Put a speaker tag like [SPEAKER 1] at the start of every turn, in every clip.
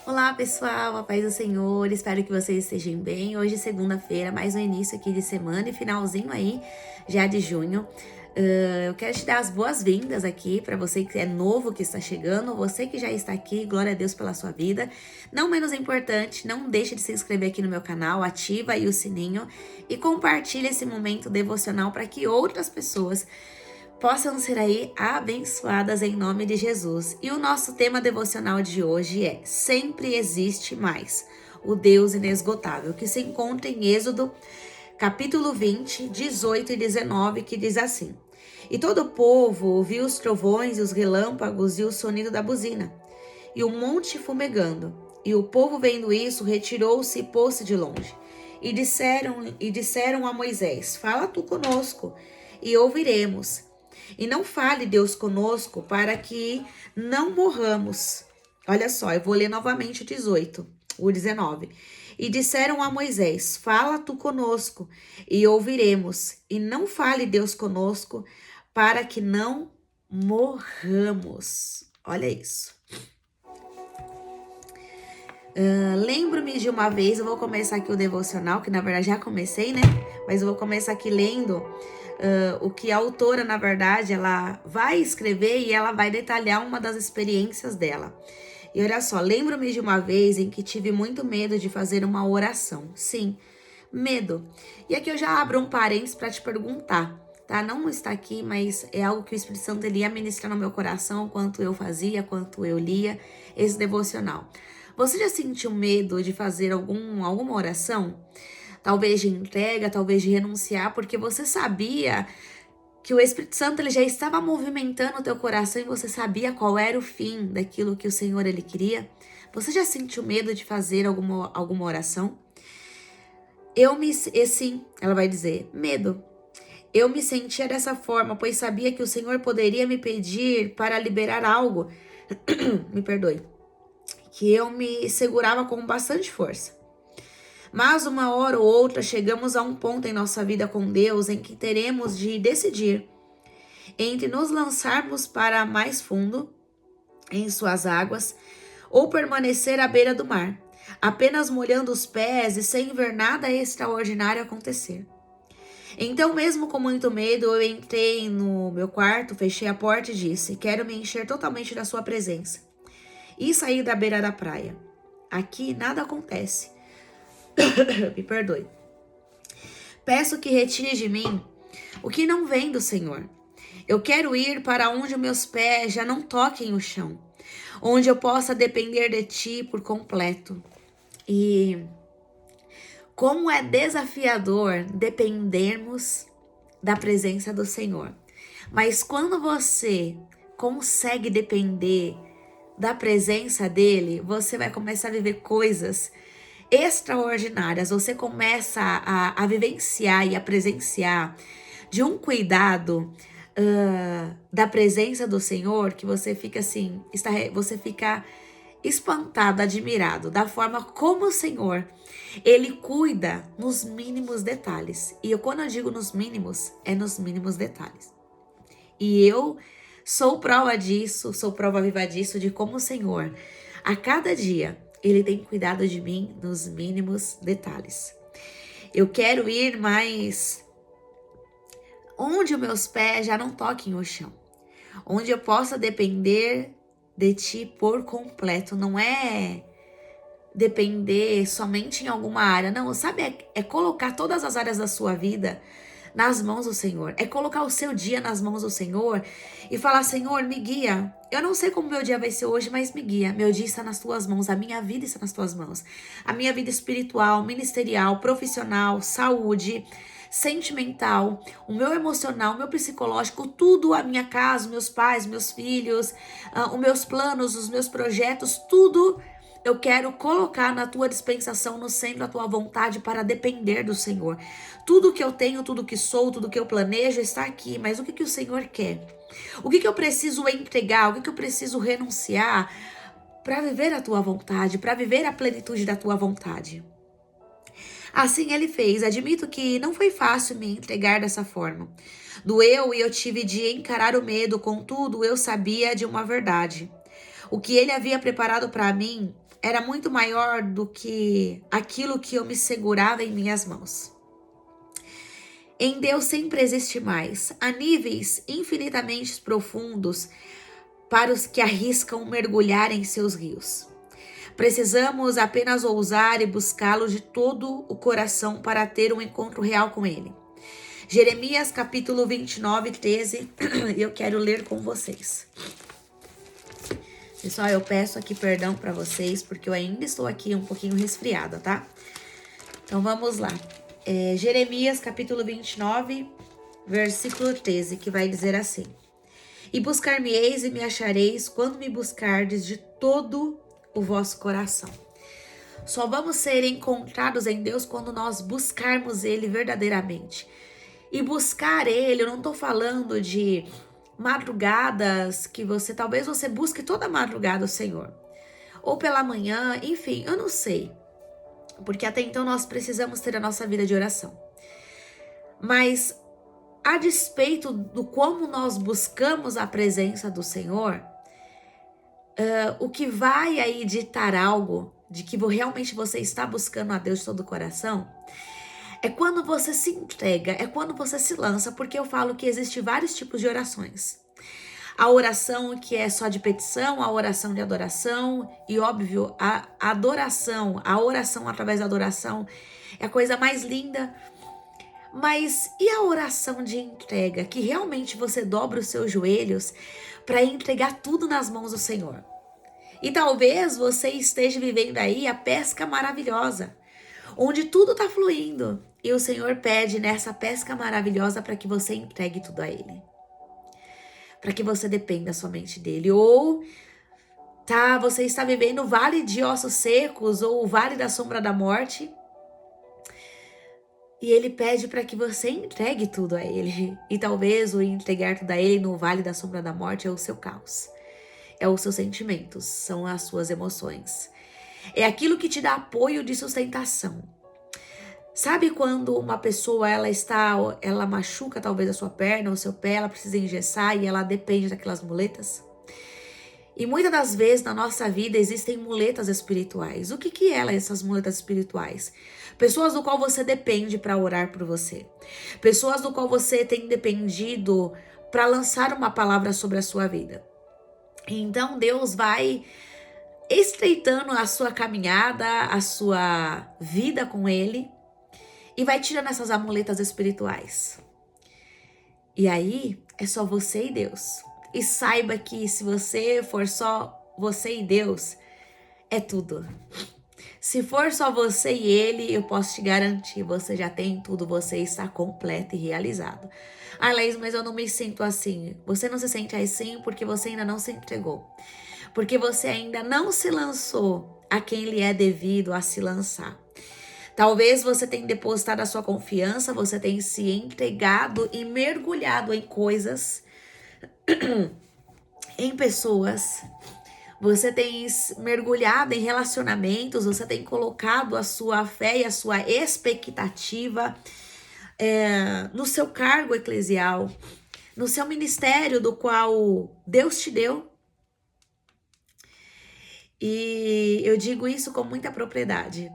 [SPEAKER 1] Olá pessoal, a paz do Senhor, espero que vocês estejam bem. Hoje, segunda-feira, mais um início aqui de semana e finalzinho aí já de junho. Eu quero te dar as boas-vindas aqui para você que é novo, que está chegando, você que já está aqui, glória a Deus pela sua vida. Não menos importante, não deixe de se inscrever aqui no meu canal, ativa aí o sininho e compartilhe esse momento devocional para que outras pessoas possam ser aí abençoadas em nome de Jesus. E o nosso tema devocional de hoje é Sempre Existe Mais, o Deus inesgotável, que se encontra em Êxodo, capítulo 20, 18 e 19, que diz assim: E todo o povo ouviu os trovões e os relâmpagos e o sonido da buzina, e o monte fumegando. E o povo vendo isso, retirou-se e pôs-se de longe. E disseram a Moisés: Fala tu conosco, e ouviremos. E não fale Deus conosco para que não morramos. Olha só, eu vou ler novamente o 19. E disseram a Moisés: Fala tu conosco, e ouviremos. E não fale Deus conosco para que não morramos. Olha isso. Lembro-me de uma vez, eu vou começar aqui o devocional, que na verdade já comecei, né? Mas eu vou começar aqui lendo o que a autora, na verdade, ela vai escrever e ela vai detalhar uma das experiências dela. E olha só, lembro-me de uma vez em que tive muito medo de fazer uma oração. Sim, medo. E aqui eu já abro um parênteses para te perguntar, tá? Não está aqui, mas é algo que o Espírito Santo ele ia ministrar no meu coração, quanto eu fazia, quanto eu lia esse devocional. Você já sentiu medo de fazer alguma oração? Talvez de entrega, talvez de renunciar, porque você sabia que o Espírito Santo ele já estava movimentando o teu coração e você sabia qual era o fim daquilo que o Senhor ele queria? Você já sentiu medo de fazer alguma oração? Sim, ela vai dizer, medo. Eu me sentia dessa forma, pois sabia que o Senhor poderia me pedir para liberar algo, me perdoe, que eu me segurava com bastante força. Mas uma hora ou outra chegamos a um ponto em nossa vida com Deus em que teremos de decidir entre nos lançarmos para mais fundo em suas águas ou permanecer à beira do mar, apenas molhando os pés e sem ver nada extraordinário acontecer. Então, mesmo com muito medo, eu entrei no meu quarto, fechei a porta e disse: Quero me encher totalmente da sua presença. E saí da beira da praia. Aqui nada acontece. Me perdoe. Peço que retire de mim o que não vem do Senhor. Eu quero ir para onde meus pés já não toquem o chão, onde eu possa depender de ti por completo. E como é desafiador dependermos da presença do Senhor. Mas quando você consegue depender da presença dele, você vai começar a viver coisas extraordinárias. Você começa a vivenciar e a presenciar de um cuidado da presença do Senhor que você fica assim, você fica espantado, admirado da forma como o Senhor ele cuida nos mínimos detalhes. E quando eu digo nos mínimos, é nos mínimos detalhes. E eu sou prova disso, sou prova viva disso, de como o Senhor, a cada dia, ele tem cuidado de mim nos mínimos detalhes. Eu quero ir mais onde os meus pés já não toquem o chão, onde eu possa depender de ti por completo. Não é depender somente em alguma área, não, sabe? É colocar todas as áreas da sua vida nas mãos do Senhor, é colocar o seu dia nas mãos do Senhor e falar: Senhor, me guia. Eu não sei como meu dia vai ser hoje, mas me guia. Meu dia está nas tuas mãos, a minha vida está nas tuas mãos, a minha vida espiritual, ministerial, profissional, saúde, sentimental, o meu emocional, o meu psicológico, tudo, a minha casa, meus pais, meus filhos, os meus planos, os meus projetos, tudo eu quero colocar na tua dispensação, no centro da tua vontade, para depender do Senhor. Tudo que eu tenho, tudo que sou, tudo que eu planejo está aqui, mas o que o Senhor quer? O que eu preciso entregar? O que eu preciso renunciar para viver a tua vontade, para viver a plenitude da tua vontade? Assim ele fez. Admito que não foi fácil me entregar dessa forma. Doeu e eu tive de encarar o medo, contudo, eu sabia de uma verdade. O que ele havia preparado para mim era muito maior do que aquilo que eu me segurava em minhas mãos. Em Deus sempre existe mais, a níveis infinitamente profundos para os que arriscam mergulhar em seus rios. Precisamos apenas ousar e buscá-lo de todo o coração para ter um encontro real com ele. Jeremias capítulo 29, 13, eu quero ler com vocês. Pessoal, eu peço aqui perdão para vocês, porque eu ainda estou aqui um pouquinho resfriada, tá? Então vamos lá. Jeremias capítulo 29, versículo 13, que vai dizer assim: E buscar-me-eis e me achareis quando me buscardes de todo o vosso coração. Só vamos ser encontrados em Deus quando nós buscarmos Ele verdadeiramente. E buscar Ele, eu não tô falando de madrugadas que talvez você busque toda madrugada o Senhor. Ou pela manhã, enfim, eu não sei. Porque até então nós precisamos ter a nossa vida de oração. Mas a despeito do como nós buscamos a presença do Senhor, o que vai aí ditar algo de que realmente você está buscando a Deus de todo o coração, é quando você se entrega, é quando você se lança, porque eu falo que existem vários tipos de orações. A oração que é só de petição, a oração de adoração e, óbvio, a adoração, a oração através da adoração é a coisa mais linda. Mas e a oração de entrega, que realmente você dobra os seus joelhos para entregar tudo nas mãos do Senhor? E talvez você esteja vivendo aí a pesca maravilhosa, onde tudo está fluindo. E o Senhor pede nessa pesca maravilhosa para que você entregue tudo a Ele. Para que você dependa somente dEle. Ou você está vivendo o vale de ossos secos ou o vale da sombra da morte. E Ele pede para que você entregue tudo a Ele. E talvez o entregar tudo a Ele no vale da sombra da morte é o seu caos. É os seus sentimentos, são as suas emoções. É aquilo que te dá apoio de sustentação. Sabe quando uma pessoa ela machuca talvez a sua perna ou o seu pé, ela precisa engessar e ela depende daquelas muletas? E muitas das vezes na nossa vida existem muletas espirituais. O que essas muletas espirituais? Pessoas do qual você depende para orar por você. Pessoas do qual você tem dependido para lançar uma palavra sobre a sua vida. Então Deus vai estreitando a sua caminhada, a sua vida com Ele e vai tirando essas amuletas espirituais. E aí é só você e Deus. E saiba que se você for só você e Deus, é tudo. Se for só você e Ele, eu posso te garantir, você já tem tudo, você está completo e realizado. Ah, Laís, mas eu não me sinto assim. Você não se sente assim porque você ainda não se entregou. Porque você ainda não se lançou a quem lhe é devido a se lançar. Talvez você tenha depositado a sua confiança, você tenha se entregado e mergulhado em coisas, em pessoas. Você tem mergulhado em relacionamentos, você tem colocado a sua fé e a sua expectativa no seu cargo eclesial, no seu ministério do qual Deus te deu. E eu digo isso com muita propriedade.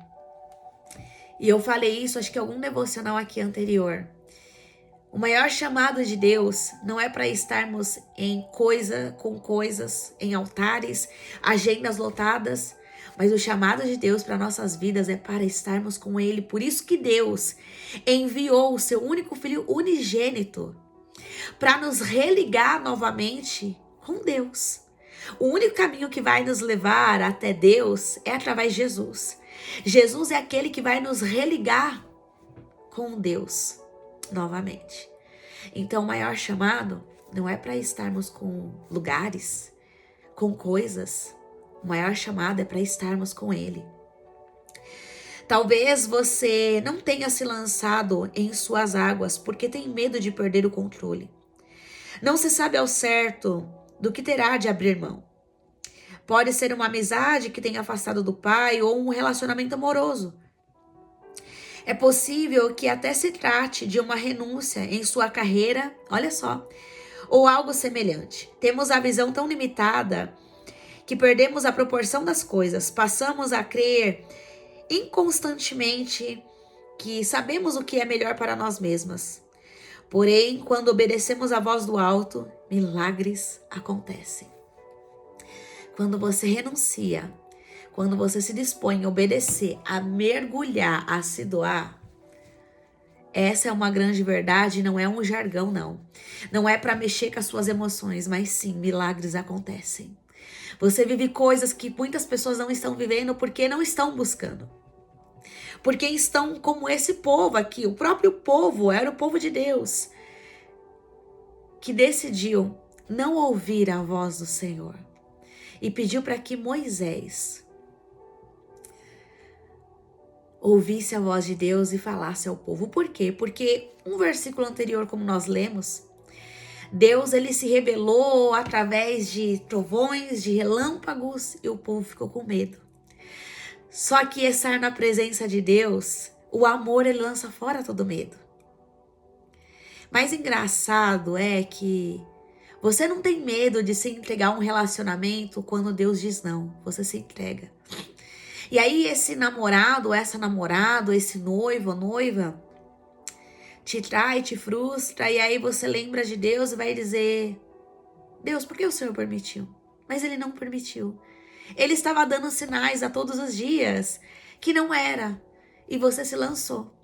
[SPEAKER 1] E eu falei isso, acho que em algum devocional aqui anterior. O maior chamado de Deus não é para estarmos com coisas, em altares, agendas lotadas, mas o chamado de Deus para nossas vidas é para estarmos com Ele. Por isso que Deus enviou o seu único filho unigênito para nos religar novamente com Deus. O único caminho que vai nos levar até Deus é através de Jesus. Jesus é aquele que vai nos religar com Deus novamente. Então, o maior chamado não é para estarmos com lugares, com coisas. O maior chamado é para estarmos com Ele. Talvez você não tenha se lançado em suas águas porque tem medo de perder o controle. Não se sabe ao certo do que terá de abrir mão. Pode ser uma amizade que tenha afastado do Pai ou um relacionamento amoroso. É possível que até se trate de uma renúncia em sua carreira, olha só, ou algo semelhante. Temos a visão tão limitada que perdemos a proporção das coisas, passamos a crer inconstantemente que sabemos o que é melhor para nós mesmas. Porém, quando obedecemos à voz do alto, milagres acontecem. Quando você renuncia, quando você se dispõe a obedecer, a mergulhar, a se doar, essa é uma grande verdade, não é um jargão, não. Não é para mexer com as suas emoções, mas sim, milagres acontecem. Você vive coisas que muitas pessoas não estão vivendo porque não estão buscando. Porque estão como esse povo aqui, o próprio povo, era o povo de Deus, que decidiu não ouvir a voz do Senhor e pediu para que Moisés ouvisse a voz de Deus e falasse ao povo. Por quê? Porque um versículo anterior, como nós lemos, Deus ele se revelou através de trovões, de relâmpagos, e o povo ficou com medo. Só que estar na presença de Deus, o amor ele lança fora todo medo. Mas engraçado é que você não tem medo de se entregar a um relacionamento quando Deus diz não, você se entrega. E aí esse namorado, essa namorada, esse noivo, noiva, te trai, te frustra, e aí você lembra de Deus e vai dizer: Deus, por que o Senhor permitiu? Mas ele não permitiu. Ele estava dando sinais a todos os dias que não era, e você se lançou.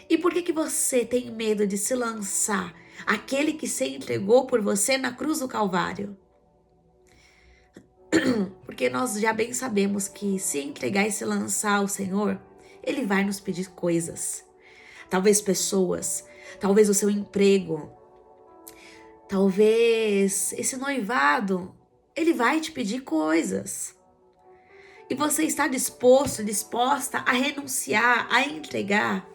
[SPEAKER 1] E por que você tem medo de se lançar aquele que se entregou por você na cruz do Calvário? Porque nós já bem sabemos que se entregar e se lançar ao Senhor, Ele vai nos pedir coisas. Talvez pessoas, talvez o seu emprego, talvez esse noivado, Ele vai te pedir coisas. E você está disposto, disposta a renunciar, a entregar?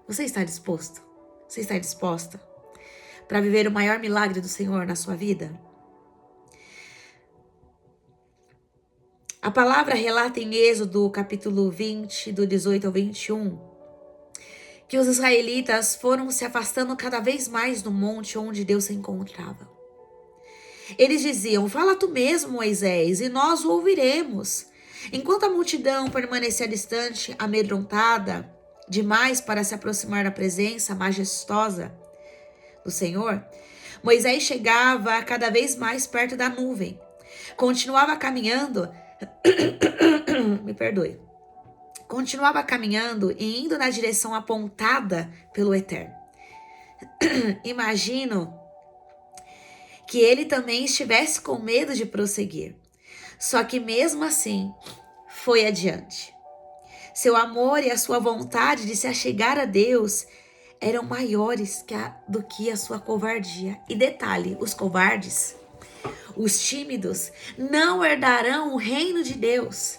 [SPEAKER 1] Você está disposto? Você está disposta para viver o maior milagre do Senhor na sua vida? A palavra relata em Êxodo, capítulo 20, do 18 ao 21, que os israelitas foram se afastando cada vez mais do monte onde Deus se encontrava. Eles diziam: fala tu mesmo, Moisés, e nós o ouviremos. Enquanto a multidão permanecia distante, amedrontada demais para se aproximar da presença majestosa do Senhor, Moisés chegava cada vez mais perto da nuvem. Continuava caminhando me perdoe. Continuava caminhando e indo na direção apontada pelo Eterno. Imagino que ele também estivesse com medo de prosseguir. Só que mesmo assim, foi adiante. Seu amor e a sua vontade de se achegar a Deus eram maiores do que a sua covardia. E detalhe, os covardes, os tímidos, não herdarão o reino de Deus.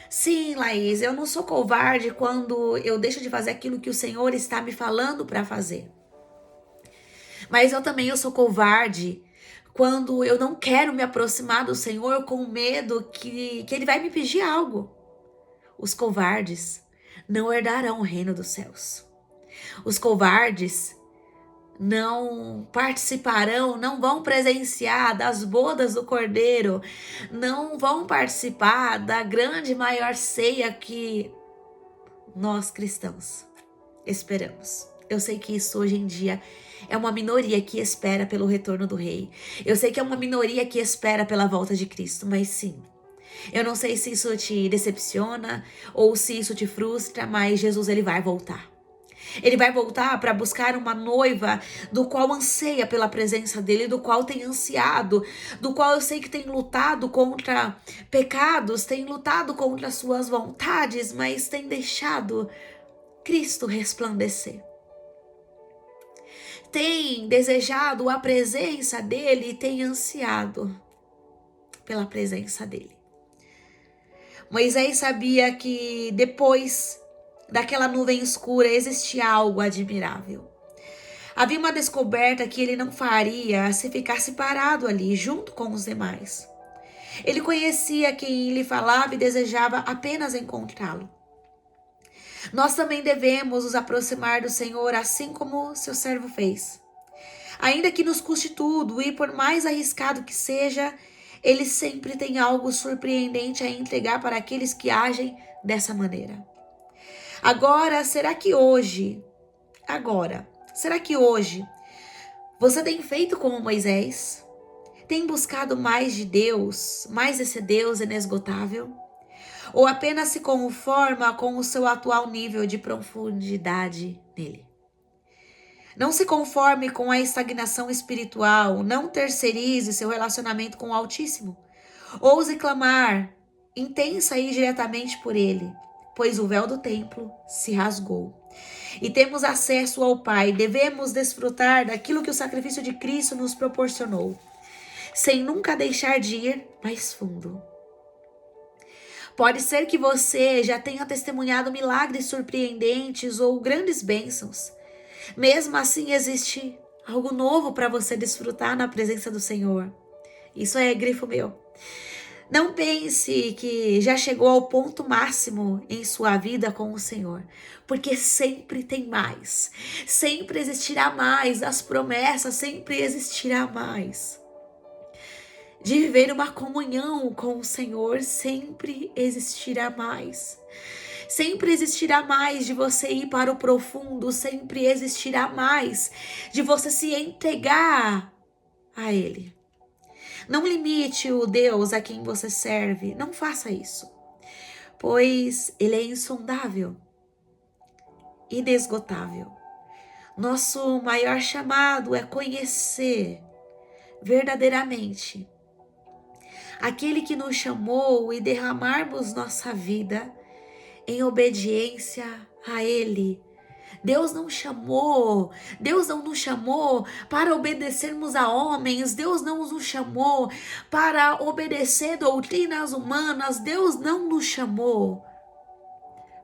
[SPEAKER 1] Sim, Laís, eu não sou covarde quando eu deixo de fazer aquilo que o Senhor está me falando para fazer. Mas eu sou covarde quando eu não quero me aproximar do Senhor com medo que Ele vai me pedir algo. Os covardes não herdarão o reino dos céus. Os covardes não participarão, não vão presenciar das bodas do Cordeiro, não vão participar da grande maior ceia que nós cristãos esperamos. Eu sei que isso hoje em dia é uma minoria que espera pelo retorno do Rei. Eu sei que é uma minoria que espera pela volta de Cristo, mas sim, eu não sei se isso te decepciona ou se isso te frustra, mas Jesus ele vai voltar. Ele vai voltar para buscar uma noiva do qual anseia pela presença dele, do qual tem ansiado, do qual eu sei que tem lutado contra pecados, tem lutado contra suas vontades, mas tem deixado Cristo resplandecer. Tem desejado a presença dele e tem ansiado pela presença dele. Moisés sabia que depois daquela nuvem escura existia algo admirável. Havia uma descoberta que ele não faria se ficasse parado ali junto com os demais. Ele conhecia quem lhe falava e desejava apenas encontrá-lo. Nós também devemos nos aproximar do Senhor assim como seu servo fez. Ainda que nos custe tudo e por mais arriscado que seja, Ele sempre tem algo surpreendente a entregar para aqueles que agem dessa maneira. Agora, será que hoje você tem feito como Moisés? Tem buscado mais de Deus, mais esse Deus inesgotável? Ou apenas se conforma com o seu atual nível de profundidade nele? Não se conforme com a estagnação espiritual, não terceirize seu relacionamento com o Altíssimo. Ouse clamar intensa e diretamente por ele, pois o véu do templo se rasgou. E temos acesso ao Pai, devemos desfrutar daquilo que o sacrifício de Cristo nos proporcionou, sem nunca deixar de ir mais fundo. Pode ser que você já tenha testemunhado milagres surpreendentes ou grandes bênçãos. Mesmo assim, existe algo novo para você desfrutar na presença do Senhor. Isso é grifo meu. Não pense que já chegou ao ponto máximo em sua vida com o Senhor, porque sempre tem mais. Sempre existirá mais. As promessas sempre existirá mais. De viver uma comunhão com o Senhor, sempre existirá mais. Sempre existirá mais de você ir para o profundo, sempre existirá mais de você se entregar a Ele. Não limite o Deus a quem você serve, não faça isso, pois Ele é insondável, inesgotável. Nosso maior chamado é conhecer verdadeiramente aquele que nos chamou e derramarmos nossa vida em obediência a Ele. Deus não nos chamou para obedecermos a homens, Deus não nos chamou para obedecer doutrinas humanas, Deus não nos chamou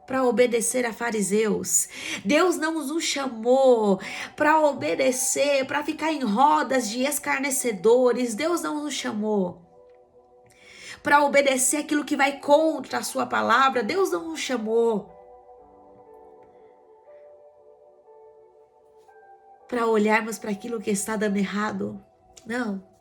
[SPEAKER 1] para obedecer a fariseus, Deus não nos chamou para obedecer, para ficar em rodas de escarnecedores, Deus não nos chamou para obedecer aquilo que vai contra a sua palavra, Deus não nos chamou para olharmos para aquilo que está dando errado. Não.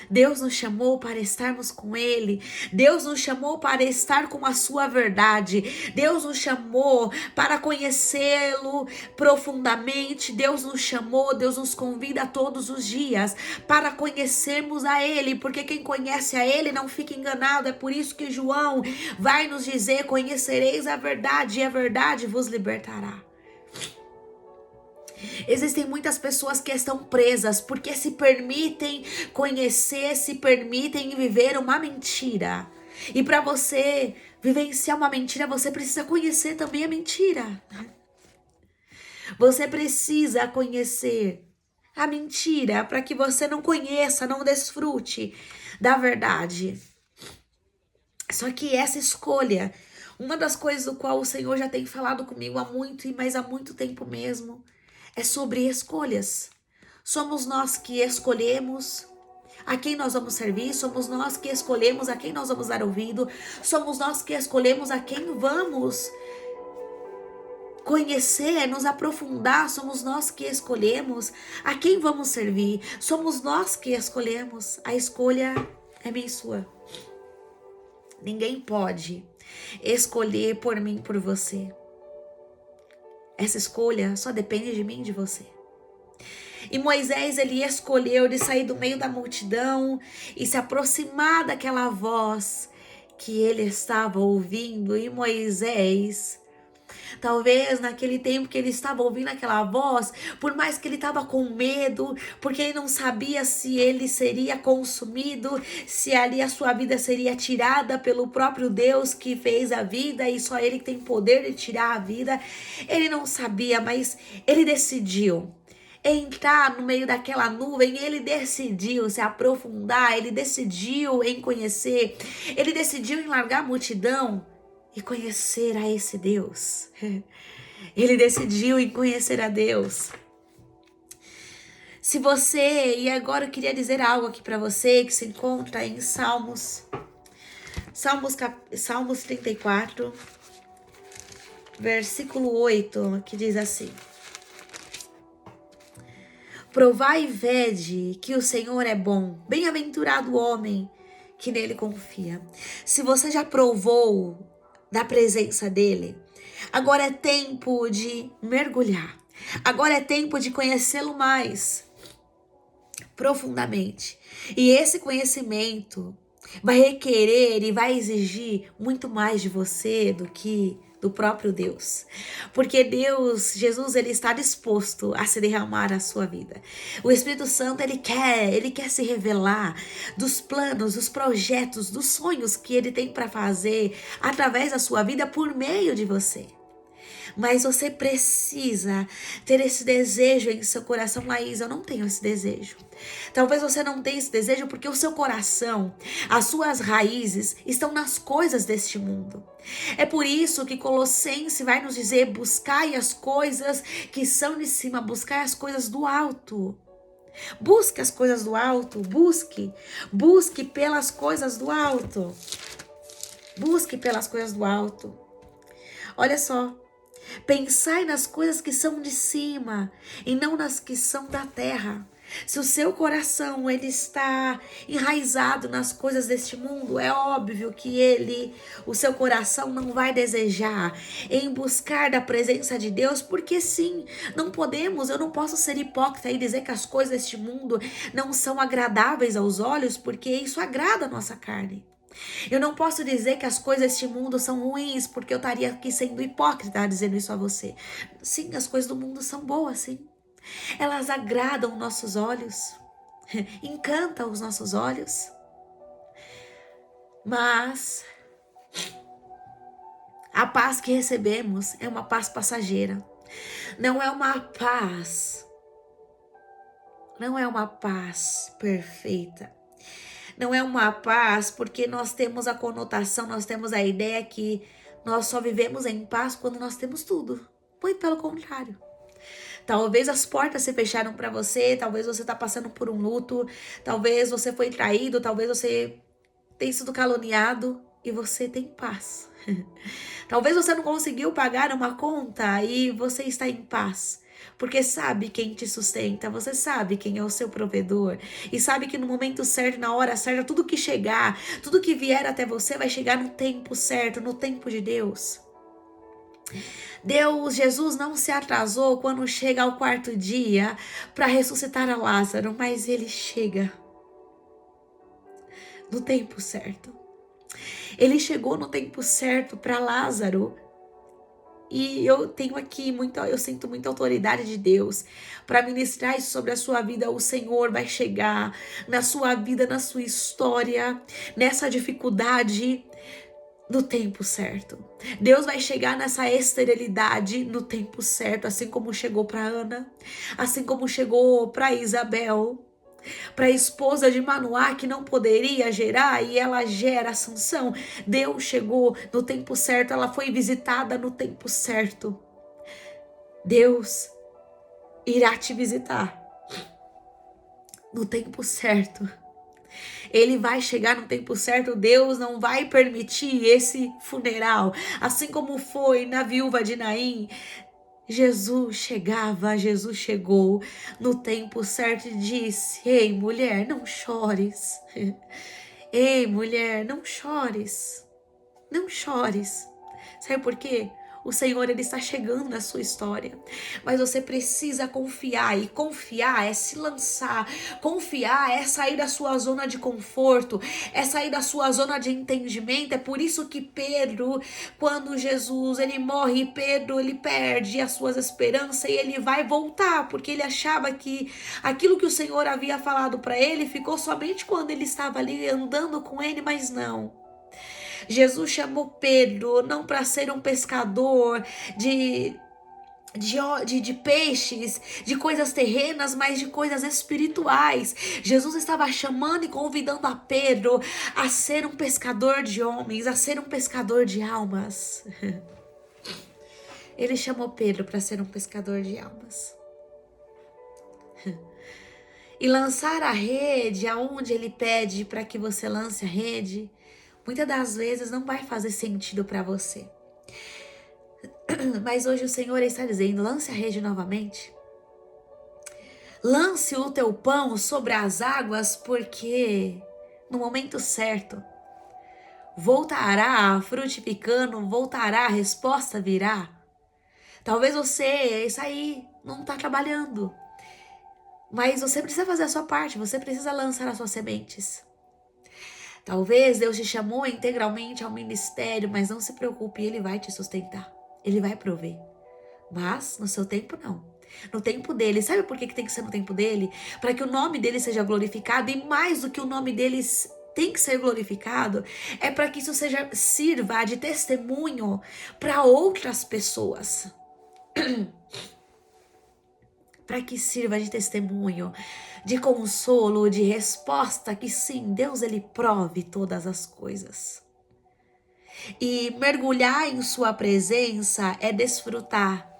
[SPEAKER 1] Deus nos chamou para estarmos com Ele. Deus nos chamou para estar com a sua verdade. Deus nos chamou para conhecê-lo profundamente. Deus nos chamou, Deus nos convida todos os dias para conhecermos a Ele, porque quem conhece a Ele não fica enganado. É por isso que João vai nos dizer: conhecereis a verdade e a verdade vos libertará. Existem muitas pessoas que estão presas porque se permitem conhecer, se permitem viver uma mentira. E para você vivenciar uma mentira, você precisa conhecer também a mentira. Você precisa conhecer a mentira para que você não conheça, não desfrute da verdade. Só que essa escolha, uma das coisas do qual o Senhor já tem falado comigo mas há muito tempo mesmo, é sobre escolhas. Somos nós que escolhemos a quem nós vamos servir, somos nós que escolhemos a quem nós vamos dar ouvido, somos nós que escolhemos a quem vamos conhecer, nos aprofundar, somos nós que escolhemos a quem vamos servir, somos nós que escolhemos. A escolha é minha e sua. Ninguém pode escolher por mim, por você. Essa escolha só depende de mim e de você. E Moisés, ele escolheu de sair do meio da multidão e se aproximar daquela voz que ele estava ouvindo. E Moisés, talvez naquele tempo que ele estava ouvindo aquela voz, por mais que ele estava com medo, porque ele não sabia se ele seria consumido, se ali a sua vida seria tirada pelo próprio Deus que fez a vida e só ele tem poder de tirar a vida. Ele não sabia, mas ele decidiu entrar no meio daquela nuvem, ele decidiu se aprofundar, ele decidiu em conhecer, ele decidiu em largar a multidão e conhecer a esse Deus. Ele decidiu em conhecer a Deus. Se você, e agora eu queria dizer algo aqui para você que se encontra em Salmos 34, versículo 8, que diz assim: provai e vede que o Senhor é bom, bem-aventurado o homem que nele confia. Se você já provou da presença dele, agora é tempo de mergulhar. Agora é tempo de conhecê-lo mais profundamente. E esse conhecimento vai requerer e vai exigir muito mais de você do que do próprio Deus. Porque Deus, Jesus, ele está disposto a se derramar na sua vida. O Espírito Santo, ele quer se revelar dos planos, dos projetos, dos sonhos que ele tem para fazer através da sua vida por meio de você. Mas você precisa ter esse desejo em seu coração. Laís, eu não tenho esse desejo. Talvez você não tenha esse desejo porque o seu coração, as suas raízes estão nas coisas deste mundo. É por isso que Colossenses vai nos dizer: buscai as coisas que são de cima, buscai as coisas do alto. Busque as coisas do alto, busque pelas coisas do alto. Busque pelas coisas do alto. Olha só. Pensai nas coisas que são de cima e não nas que são da terra. Se o seu coração ele está enraizado nas coisas deste mundo, é óbvio que o seu coração não vai desejar em buscar da presença de Deus, porque sim, eu não posso ser hipócrita e dizer que as coisas deste mundo não são agradáveis aos olhos, porque isso agrada a nossa carne. Eu não posso dizer que as coisas deste mundo são ruins, porque eu estaria aqui sendo hipócrita dizendo isso a você. Sim, as coisas do mundo são boas, sim. Elas agradam nossos olhos, encantam os nossos olhos. Mas a paz que recebemos é uma paz passageira. Não é uma paz perfeita. Não é uma paz porque nós temos a conotação, nós temos a ideia que nós só vivemos em paz quando nós temos tudo. Muito pelo contrário. Talvez as portas se fecharam para você, talvez você está passando por um luto, talvez você foi traído, talvez você tenha sido caluniado e você tem paz. Talvez você não conseguiu pagar uma conta e você está em paz. Porque sabe quem te sustenta, você sabe quem é o seu provedor. E sabe que no momento certo, na hora certa, tudo que chegar, tudo que vier até você vai chegar no tempo certo, no tempo de Deus. Jesus não se atrasou quando chega ao quarto dia para ressuscitar a Lázaro, mas ele chega no tempo certo. Ele chegou no tempo certo para Lázaro. E eu sinto muita autoridade de Deus para ministrar isso sobre a sua vida. O Senhor vai chegar na sua vida, na sua história, nessa dificuldade no tempo certo. Deus vai chegar nessa esterilidade no tempo certo, assim como chegou para Ana, assim como chegou para Isabel, para a esposa de Manoá que não poderia gerar e ela gera Sansão. Deus chegou no tempo certo, ela foi visitada no tempo certo. Deus irá te visitar no tempo certo. Ele vai chegar no tempo certo. Deus não vai permitir esse funeral, assim como foi na viúva de Naim. Jesus chegou no tempo certo e disse: ei, mulher, não chores. Ei, mulher, não chores. Não chores. Sabe por quê? O Senhor, ele está chegando na sua história. Mas você precisa confiar. E confiar é se lançar. Confiar é sair da sua zona de conforto. É sair da sua zona de entendimento. É por isso que Pedro, quando Jesus ele morre, Pedro ele perde as suas esperanças e ele vai voltar. Porque ele achava que aquilo que o Senhor havia falado para ele ficou somente quando ele estava ali andando com ele, mas não. Jesus chamou Pedro não para ser um pescador de peixes, de coisas terrenas, mas de coisas espirituais. Jesus estava chamando e convidando a Pedro a ser um pescador de homens, a ser um pescador de almas. Ele chamou Pedro para ser um pescador de almas. E lançar a rede aonde ele pede para que você lance a rede, muitas das vezes não vai fazer sentido para você. Mas hoje o Senhor está dizendo: lance a rede novamente. Lance o teu pão sobre as águas, porque no momento certo, voltará frutificando, voltará, a resposta virá. Talvez você, isso aí, não está trabalhando, mas você precisa fazer a sua parte, você precisa lançar as suas sementes. Talvez Deus te chamou integralmente ao ministério, mas não se preocupe, Ele vai te sustentar, Ele vai prover. Mas no seu tempo não. No tempo dele. Sabe por que tem que ser no tempo dele? Para que o nome dele seja glorificado. E mais do que o nome deles tem que ser glorificado, é para que isso sirva de testemunho para outras pessoas. Para que sirva de testemunho, de consolo, de resposta, que sim, Deus ele prove todas as coisas. E mergulhar em sua presença é desfrutar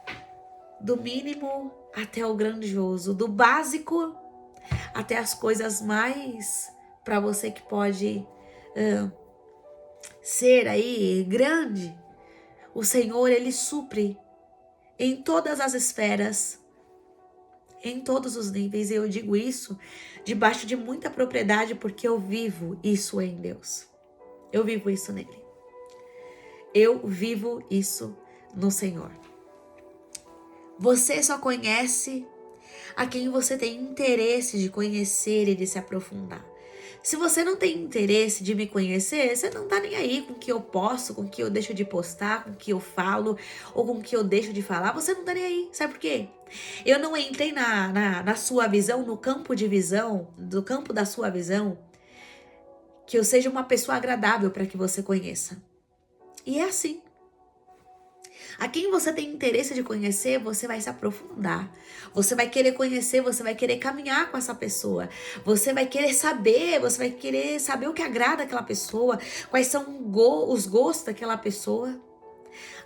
[SPEAKER 1] do mínimo até o grandioso, do básico até as coisas mais para você que pode ser aí grande. O Senhor, ele supre em todas as esferas, em todos os níveis. E eu digo isso debaixo de muita propriedade, porque eu vivo isso em Deus. Eu vivo isso nele. Eu vivo isso no Senhor. Você só conhece a quem você tem interesse de conhecer e de se aprofundar. Se você não tem interesse de me conhecer, você não tá nem aí com o que eu posto, com o que eu deixo de postar, com o que eu falo ou com o que eu deixo de falar. Você não tá nem aí. Sabe por quê? Eu não entrei na sua visão, no campo de visão, do campo da sua visão, que eu seja uma pessoa agradável para que você conheça. E é assim. A quem você tem interesse de conhecer, você vai se aprofundar. Você vai querer conhecer, você vai querer caminhar com essa pessoa. Você vai querer saber o que agrada aquela pessoa, quais são os gostos daquela pessoa.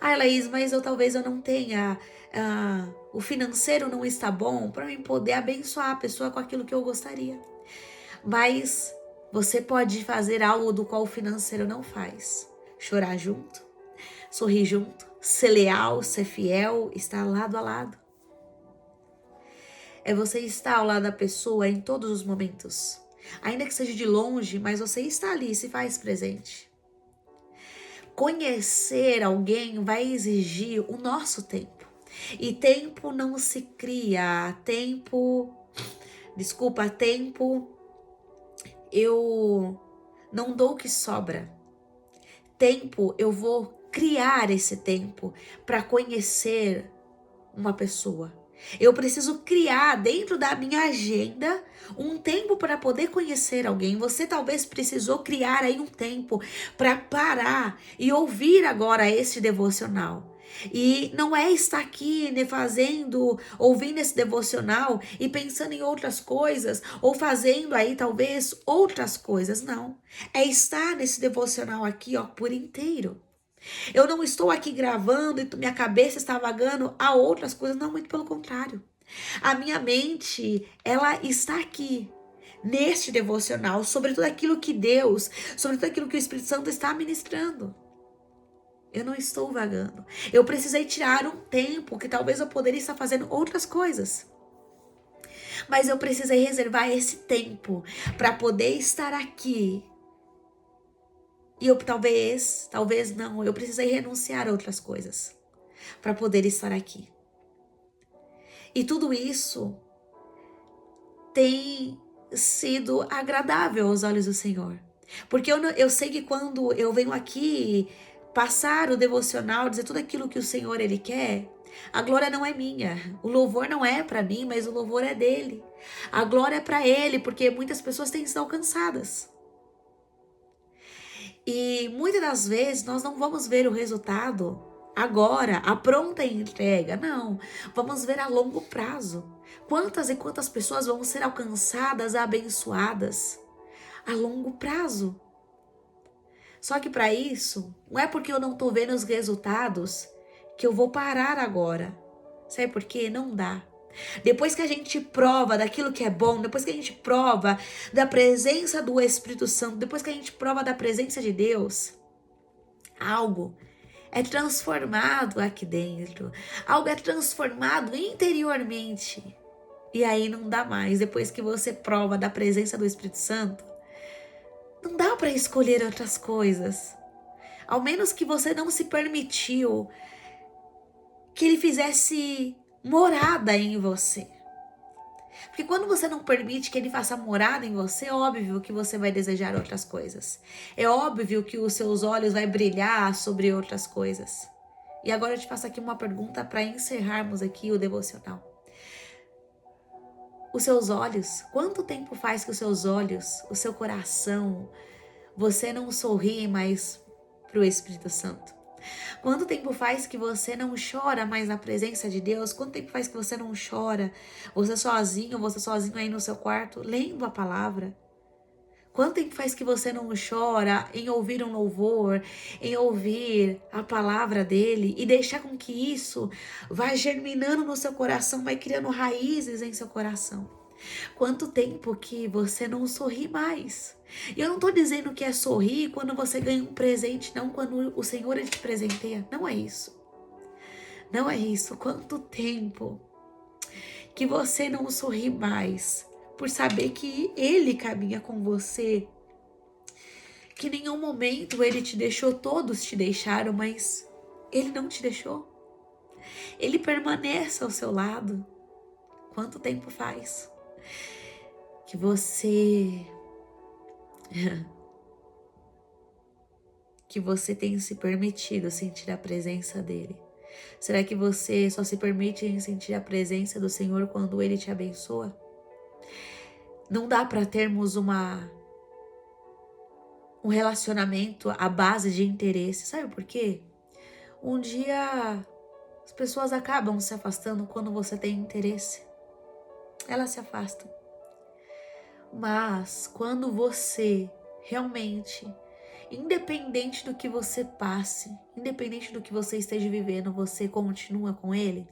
[SPEAKER 1] Ah, Laís, mas talvez eu não tenha, o financeiro não está bom para eu poder abençoar a pessoa com aquilo que eu gostaria. Mas você pode fazer algo do qual o financeiro não faz. Chorar junto, sorrir junto, ser leal, ser fiel, estar lado a lado. É você estar ao lado da pessoa em todos os momentos. Ainda que seja de longe, mas você está ali, se faz presente. Conhecer alguém vai exigir o nosso tempo. E tempo não se cria. Tempo eu não dou o que sobra. Tempo, eu vou criar esse tempo para conhecer uma pessoa. Eu preciso criar dentro da minha agenda um tempo para poder conhecer alguém. Você talvez precisou criar aí um tempo para parar e ouvir agora este devocional. E não é estar aqui ouvindo esse devocional e pensando em outras coisas, ou fazendo aí talvez outras coisas, não. É estar nesse devocional aqui, ó, por inteiro. Eu não estou aqui gravando e minha cabeça está vagando a outras coisas, não, muito pelo contrário. A minha mente, ela está aqui, neste devocional, sobre tudo aquilo que Deus, sobre tudo aquilo que o Espírito Santo está ministrando. Eu não estou vagando. Eu precisei tirar um tempo que talvez eu poderia estar fazendo outras coisas. Mas eu precisei reservar esse tempo para poder estar aqui. E eu talvez não, eu precisei renunciar a outras coisas para poder estar aqui. E tudo isso tem sido agradável aos olhos do Senhor. Porque eu sei que quando eu venho aqui passar o devocional, dizer tudo aquilo que o Senhor ele quer, a glória não é minha, o louvor não é para mim, mas o louvor é dele. A glória é para ele, porque muitas pessoas têm sido alcançadas. E muitas das vezes nós não vamos ver o resultado agora, a pronta entrega, não. Vamos ver a longo prazo. Quantas e quantas pessoas vão ser alcançadas, abençoadas a longo prazo. Só que para isso, não é porque eu não tô vendo os resultados que eu vou parar agora. Sabe por quê? Não dá. Depois que a gente prova daquilo que é bom, depois que a gente prova da presença do Espírito Santo, depois que a gente prova da presença de Deus, algo é transformado aqui dentro, algo é transformado interiormente. E aí não dá mais. Depois que você prova da presença do Espírito Santo, Não dá para escolher outras coisas. Ao menos que você não se permitiu que ele fizesse morada em você. Porque quando você não permite que ele faça morada em você, é óbvio que você vai desejar outras coisas. É óbvio que os seus olhos vai brilhar sobre outras coisas. E agora eu te faço aqui uma pergunta para encerrarmos aqui o devocional. Os seus olhos, quanto tempo faz que os seus olhos, o seu coração, você não sorri mais para o Espírito Santo? Quanto tempo faz que você não chora mais na presença de Deus? Quanto tempo faz que você não chora? Você sozinho aí no seu quarto, lendo a palavra? Quanto tempo faz que você não chora em ouvir um louvor, em ouvir a palavra dele e deixar com que isso vá germinando no seu coração, vai criando raízes em seu coração? Quanto tempo que você não sorri mais? E eu não tô dizendo que é sorrir quando você ganha um presente, não quando o Senhor ele te presenteia. Não é isso. Não é isso. Quanto tempo que você não sorri mais por saber que Ele caminha com você, que em nenhum momento Ele te deixou, todos te deixaram, mas Ele não te deixou. Ele permanece ao seu lado. Quanto tempo faz que você tem se permitido sentir a presença dele? Será que você só se permite sentir a presença do Senhor quando ele te abençoa? Não dá para termos um relacionamento à base de interesse. Sabe por quê? Um dia as pessoas acabam se afastando quando você tem interesse. Elas se afastam. Mas quando você realmente, independente do que você passe, independente do que você esteja vivendo, você continua com ele,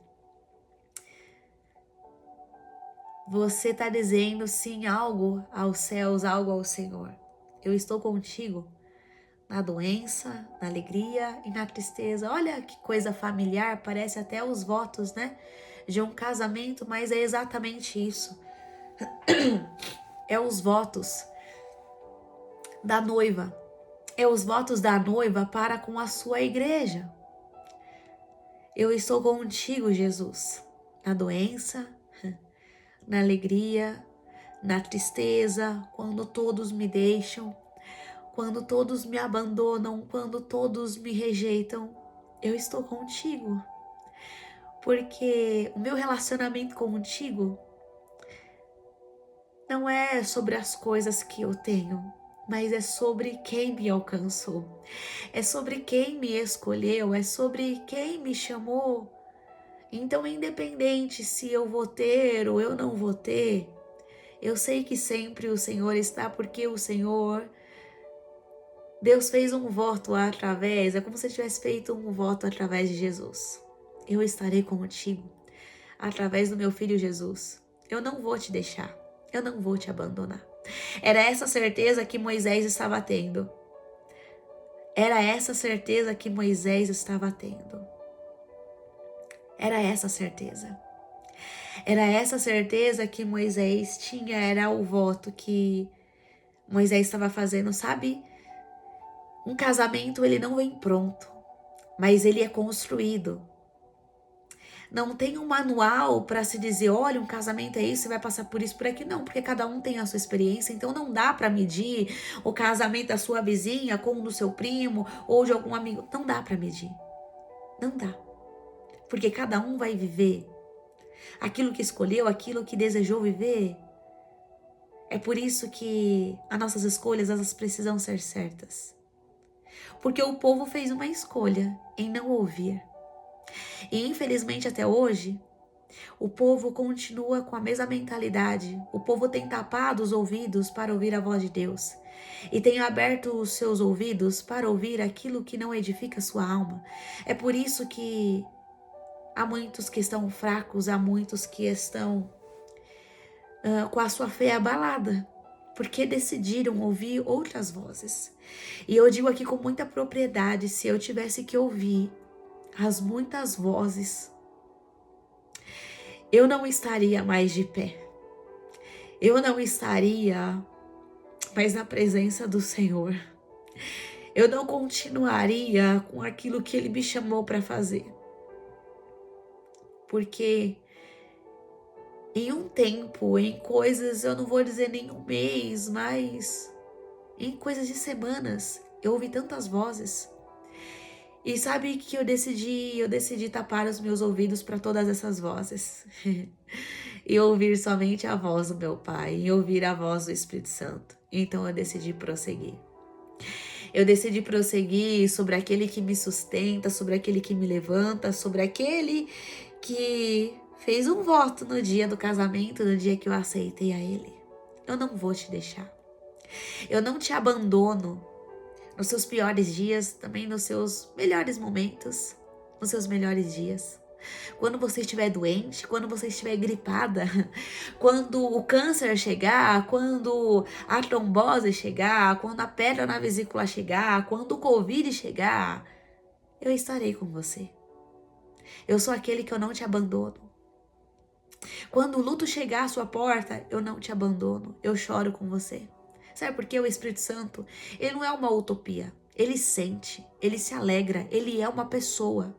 [SPEAKER 1] você está dizendo sim algo aos céus, algo ao Senhor. Eu estou contigo na doença, na alegria e na tristeza. Olha que coisa familiar, parece até os votos, né? De um casamento, mas é exatamente isso. É os votos da noiva. É os votos da noiva para com a sua igreja. Eu estou contigo, Jesus, na doença, na alegria, na tristeza, quando todos me deixam, quando todos me abandonam, quando todos me rejeitam, eu estou contigo. Porque o meu relacionamento contigo não é sobre as coisas que eu tenho, mas é sobre quem me alcançou, é sobre quem me escolheu, é sobre quem me chamou. Então, independente se eu vou ter ou eu não vou ter, eu sei que sempre o Senhor está, porque o Senhor, Deus fez um voto através, é como se tivesse feito um voto através de Jesus. Eu estarei contigo, através do meu filho Jesus. Eu não vou te deixar, eu não vou te abandonar. Era essa certeza que Moisés estava tendo. Era essa certeza que Moisés estava tendo. Era essa certeza. Era essa certeza que Moisés tinha, era o voto que Moisés estava fazendo, sabe? Um casamento, ele não vem pronto, mas ele é construído. Não tem um manual para se dizer, olha, um casamento é isso, você vai passar por isso, por aqui. Não, porque cada um tem a sua experiência, então não dá para medir o casamento da sua vizinha com o do seu primo ou de algum amigo. Não dá para medir. Não dá. Porque cada um vai viver aquilo que escolheu, aquilo que desejou viver. É por isso que as nossas escolhas, elas precisam ser certas. Porque o povo fez uma escolha em não ouvir. E infelizmente até hoje, o povo continua com a mesma mentalidade. O povo tem tapado os ouvidos para ouvir a voz de Deus. E tem aberto os seus ouvidos para ouvir aquilo que não edifica a sua alma. É por isso que há muitos que estão fracos, há muitos que estão com a sua fé abalada, porque decidiram ouvir outras vozes. E eu digo aqui com muita propriedade, se eu tivesse que ouvir as muitas vozes, eu não estaria mais de pé. Eu não estaria Mas na presença do Senhor, eu não continuaria com aquilo que Ele me chamou para fazer. Porque em um tempo, em coisas, eu não vou dizer nem um mês, mas em coisas de semanas, eu ouvi tantas vozes. E sabe que eu decidi tapar os meus ouvidos para todas essas vozes. E ouvir somente a voz do meu Pai, e ouvir a voz do Espírito Santo. Então eu decidi prosseguir. Eu decidi prosseguir sobre aquele que me sustenta, sobre aquele que me levanta, sobre aquele que fez um voto no dia do casamento, no dia que eu aceitei a Ele. Eu não vou te deixar. Eu não te abandono nos seus piores dias, também nos seus melhores momentos, nos seus melhores dias. Quando você estiver doente, quando você estiver gripada, quando o câncer chegar, quando a trombose chegar, quando a pedra na vesícula chegar, quando o Covid chegar, eu estarei com você. Eu sou aquele que eu não te abandono. Quando o luto chegar à sua porta, eu não te abandono, eu choro com você. Sabe por quê? O Espírito Santo, ele não é uma utopia. Ele sente, ele se alegra, ele é uma pessoa.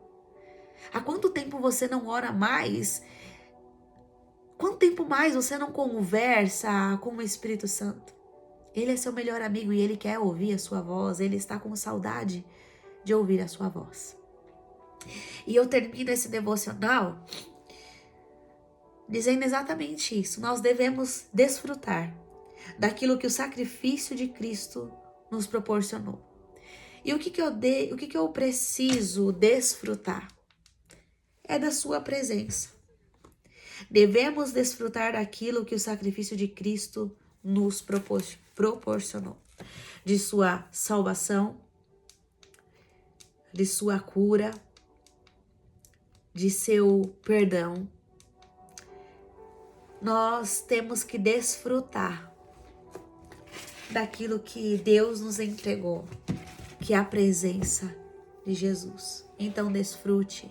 [SPEAKER 1] Há quanto tempo você não ora mais? Quanto tempo mais você não conversa com o Espírito Santo? Ele é seu melhor amigo e ele quer ouvir a sua voz. Ele está com saudade de ouvir a sua voz. E eu termino esse devocional dizendo exatamente isso. Nós devemos desfrutar daquilo que o sacrifício de Cristo nos proporcionou. E o que eu preciso desfrutar? É da sua presença. Devemos desfrutar daquilo que o sacrifício de Cristo nos proporcionou. De sua salvação, de sua cura, de seu perdão. Nós temos que desfrutar daquilo que Deus nos entregou, que é a presença de Jesus. Então desfrute.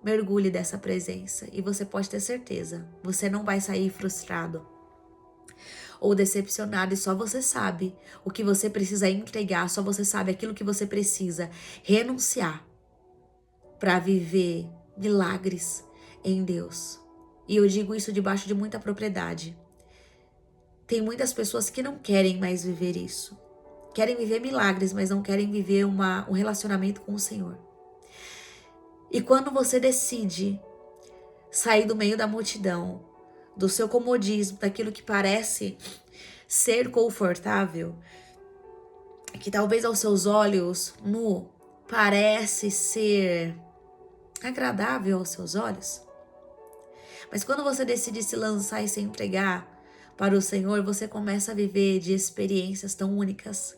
[SPEAKER 1] Mergulhe dessa presença e você pode ter certeza, você não vai sair frustrado ou decepcionado e só você sabe o que você precisa entregar, só você sabe aquilo que você precisa renunciar para viver milagres em Deus. E eu digo isso debaixo de muita propriedade. Tem muitas pessoas que não querem mais viver isso. Querem viver milagres, mas não querem viver um relacionamento com o Senhor. E quando você decide sair do meio da multidão, do seu comodismo, daquilo que parece ser confortável, que talvez aos seus olhos nu parece ser agradável aos seus olhos, mas quando você decide se lançar e se entregar para o Senhor, você começa a viver de experiências tão únicas.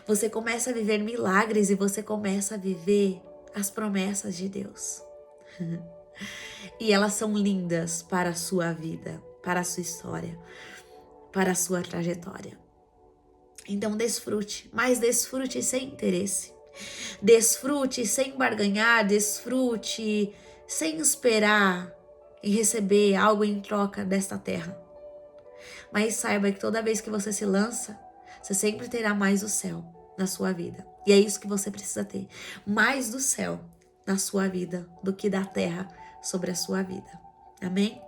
[SPEAKER 1] Você começa a viver milagres e você começa a viver as promessas de Deus. E elas são lindas para a sua vida, para a sua história, para a sua trajetória. Então desfrute, mas desfrute sem interesse. Desfrute sem barganhar, desfrute sem esperar em receber algo em troca desta terra. Mas saiba que toda vez que você se lança, você sempre terá mais do céu na sua vida. E é isso que você precisa ter. Mais do céu na sua vida do que da terra sobre a sua vida. Amém?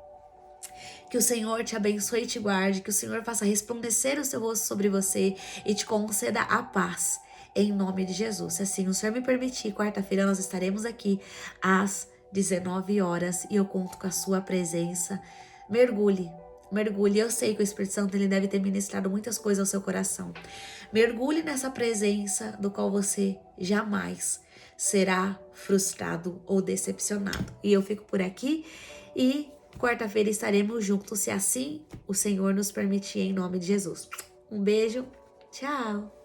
[SPEAKER 1] Que o Senhor te abençoe e te guarde. Que o Senhor faça resplandecer o seu rosto sobre você e te conceda a paz. Em nome de Jesus. Se assim o Senhor me permitir, quarta-feira nós estaremos aqui às 19 horas e eu conto com a sua presença. Mergulhe. Eu sei que o Espírito Santo ele deve ter ministrado muitas coisas ao seu coração. Mergulhe nessa presença do qual você jamais será frustrado ou decepcionado. E eu fico por aqui e quarta-feira estaremos juntos, se assim o Senhor nos permitir, em nome de Jesus. Um beijo, tchau!